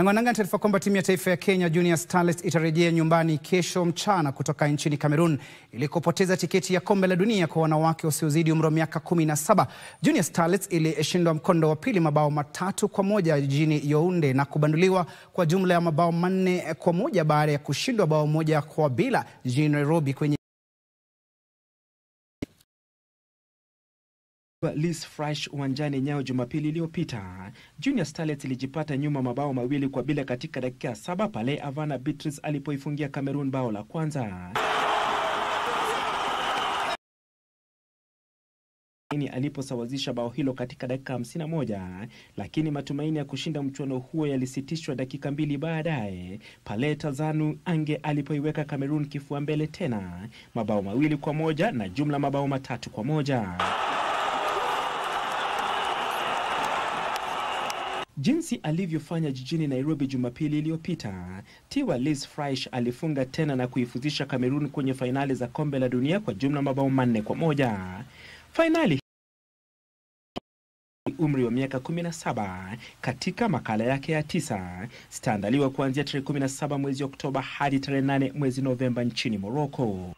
Na taarifa kwamba timu ya taifa ya Kenya Junior Starlets itarejea nyumbani kesho mchana kutoka nchini Cameroon ilikopoteza tiketi ya kombe la dunia kwa wanawake wasiozidi umri wa miaka 17. Junior Starlets ilishindwa mkondo wa pili mabao 3-1 jijini Yaounde na kubanduliwa kwa jumla ya mabao 4-1 baada ya kushindwa bao 1-0 jijini Nairobi kwenye Liz Fresh uwanjani Nyayo Jumapili iliyopita. Junior Starlets ilijipata nyuma mabao 2-0 katika dakika 7 pale Avana Beatrice alipoifungia Cameroon bao la kwanza. Aliposawazisha bao hilo katika dakika 51, lakini matumaini ya kushinda mchuano huo yalisitishwa dakika 2 baadaye pale Tazanu Ange alipoiweka Cameroon kifua mbele tena mabao 2-1 na jumla mabao 3-1. Jinsi alivyofanya jijini Nairobi Jumapili iliyopita, tiwa Liz Fresh alifunga tena na kuifuzisha Cameroon kwenye fainali za kombe la dunia kwa jumla mabao 4-1. Fainali umri wa miaka 17 katika makala yake ya 9 zitaandaliwa kuanzia tarehe 17 mwezi Oktoba hadi tarehe 8 mwezi Novemba nchini Morocco.